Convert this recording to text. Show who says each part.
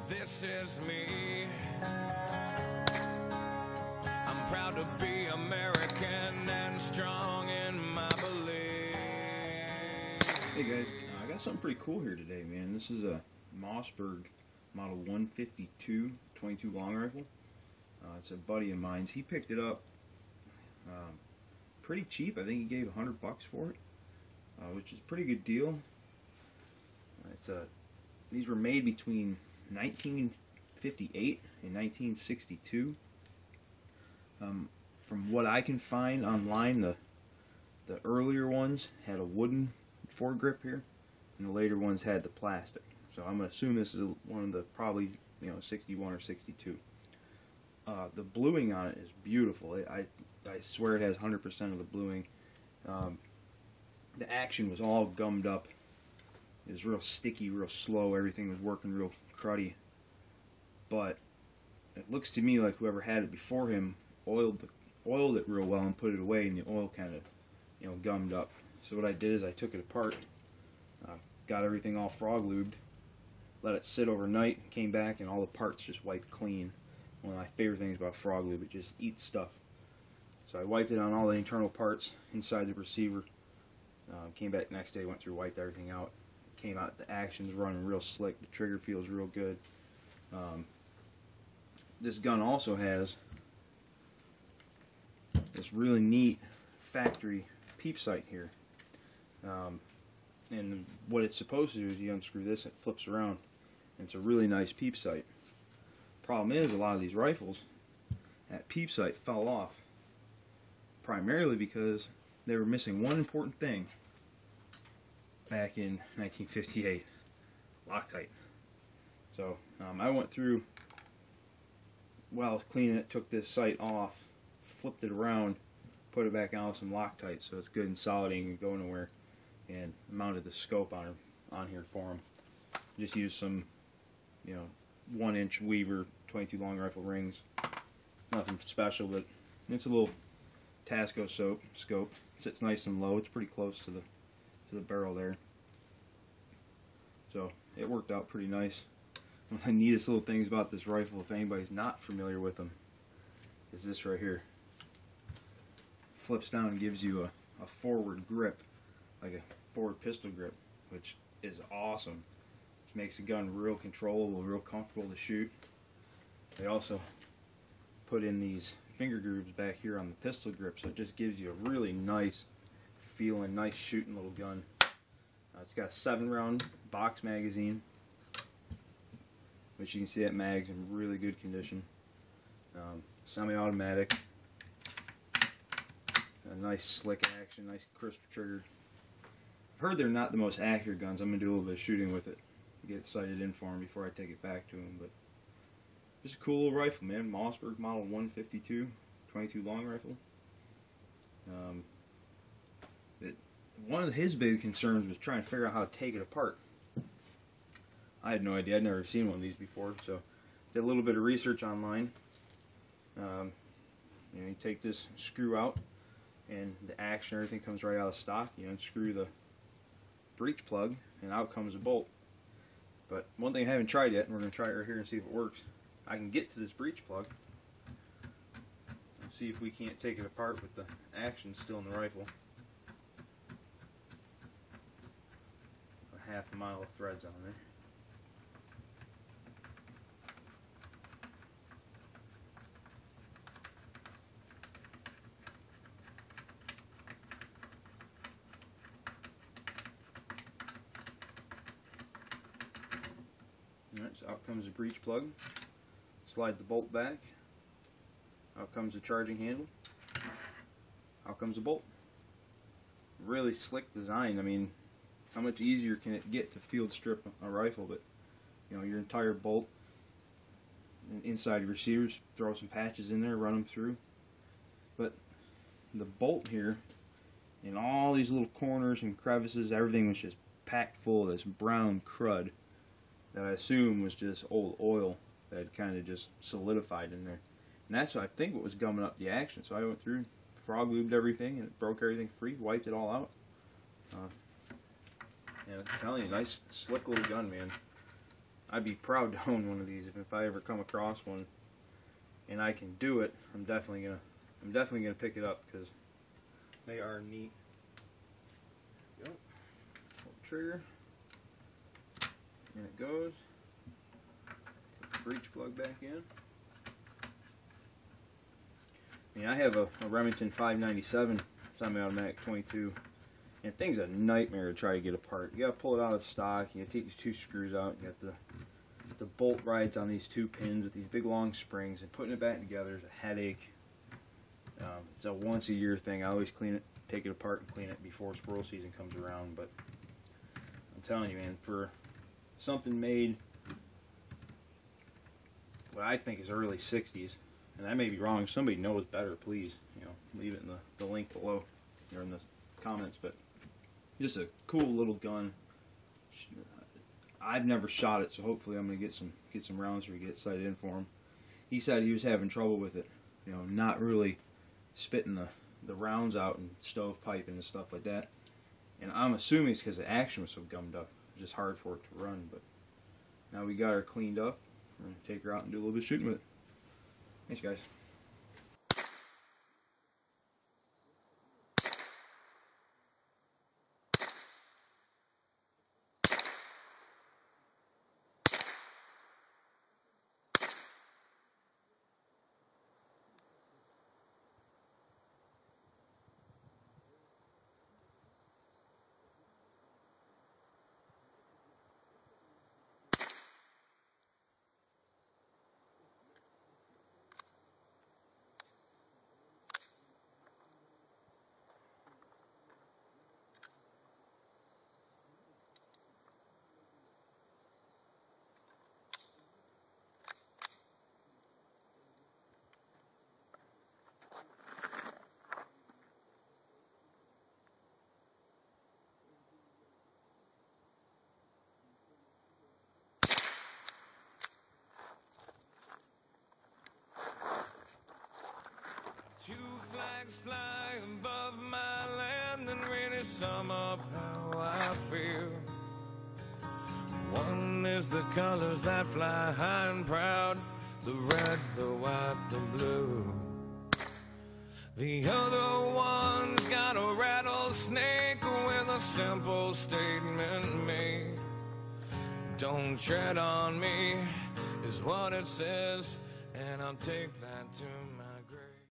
Speaker 1: This is me. I'm proud to be American and strong in my belief.
Speaker 2: Hey guys, I got something pretty cool here today, man. This is a Mossberg model 152 22 long rifle. It's a buddy of mine's. He picked it up pretty cheap. I think he gave $100 for it, which is a pretty good deal. These were made between 1958 and 1962. From what I can find online, the earlier ones had a wooden foregrip here, and the later ones had the plastic. So I'm going to assume this is one of the probably 61 or 62. The bluing on it is beautiful. I swear it has 100% of the bluing. The action was all gummed up. It was real sticky, real slow. Everything was working real cruddy. But it looks to me like whoever had it before him oiled it real well and put it away, and the oil kind of gummed up. So what I did is I took it apart, got everything all frog lubed, let it sit overnight, came back, and all the parts just wiped clean. One of my favorite things about frog lube, it just eats stuff. So I wiped it on all the internal parts inside the receiver. Came back the next day, went through, wiped everything out. Came out, the action's running real slick, the trigger feels real good. This gun also has this really neat factory peep sight here. And what it's supposed to do is you unscrew this, it flips around, and it's a really nice peep sight. Problem is, a lot of these rifles, that peep sight fell off, primarily because they were missing one important thing back in 1958, Loctite. So I went through, while I was cleaning it, took this sight off, flipped it around, put it back on with some Loctite so it's good and solid and can go nowhere, and mounted the scope on here for him. Just used some 1-inch Weaver 22 long rifle rings. Nothing special, but it's a little Tasco scope. It sits nice and low. It's pretty close to the barrel there. So it worked out pretty nice. One of the neatest little things about this rifle, if anybody's not familiar with them, is this right here. Flips down and gives you a forward grip, like a forward pistol grip, which is awesome. It makes the gun real controllable, real comfortable to shoot. They also put in these finger grooves back here on the pistol grip, so it just gives you a really nice feeling, nice shooting little gun. It's got a 7-round box magazine, which you can see that mag's in really good condition. Semi-automatic, a nice slick action, nice crisp trigger. I've heard they're not the most accurate guns. I'm going to do a little bit of shooting with it, get it sighted in for them before I take it back to them. But just a cool little rifle, man. Mossberg model 152 22 long rifle. One of his big concerns was trying to figure out how to take it apart. I had no idea. I'd never seen one of these before, so did a little bit of research online. You take this screw out, and the action, everything comes right out of stock. You unscrew the breech plug, and out comes a bolt. But one thing I haven't tried yet, and we're going to try it right here and see if it works. I can get to this breech plug and see if we can't take it apart with the action still in the rifle. A half a mile of threads on there. Alright, so out comes the breech plug. Slide the bolt back. Out comes the charging handle. Out comes the bolt. Really slick design. I mean, how much easier can it get to field strip a rifle? But your entire bolt and inside your receivers, throw some patches in there, run them through. But the bolt here, in all these little corners and crevices, everything was just packed full of this brown crud that I assume was just old oil that had kind of just solidified in there. And that's what I think what was gumming up the action. So I went through, frog lubed everything, and it broke everything free, wiped it all out. Yeah, I'm telling you, nice, slick little gun, man. I'd be proud to own one of these if I ever come across one and I can do it. I'm definitely gonna pick it up because they are neat. Yep. Pull the trigger, and it goes. Put the breech plug back in. I mean, I have a Remington 597 semi-automatic 22, and thing's a nightmare to try to get apart. You gotta pull it out of stock. You gotta take these two screws out. You got the bolt rides on these two pins with these big long springs, and putting it back together is a headache. It's a once a year thing. I always clean it, take it apart and clean it before squirrel season comes around. But I'm telling you, man, for something made what I think is early 60s, and I may be wrong, if somebody knows better, please, leave it in the link below or in the comments. But just a cool little gun. I've never shot it, so hopefully I'm gonna get some rounds or get sighted in for him. He said he was having trouble with it, not really spitting the rounds out and stovepipe and stuff like that. And I'm assuming it's because the action was so gummed up. It's just hard for it to run. But now we got her cleaned up. We're gonna take her out and do a little bit of shooting with it. Thanks, guys.
Speaker 1: Two flags fly above my land and really sum up how I feel. One is the colors that fly high and proud, the red, the white, the blue. The other one's got a rattlesnake with a simple statement made. Don't tread on me is what it says, and I'll take that to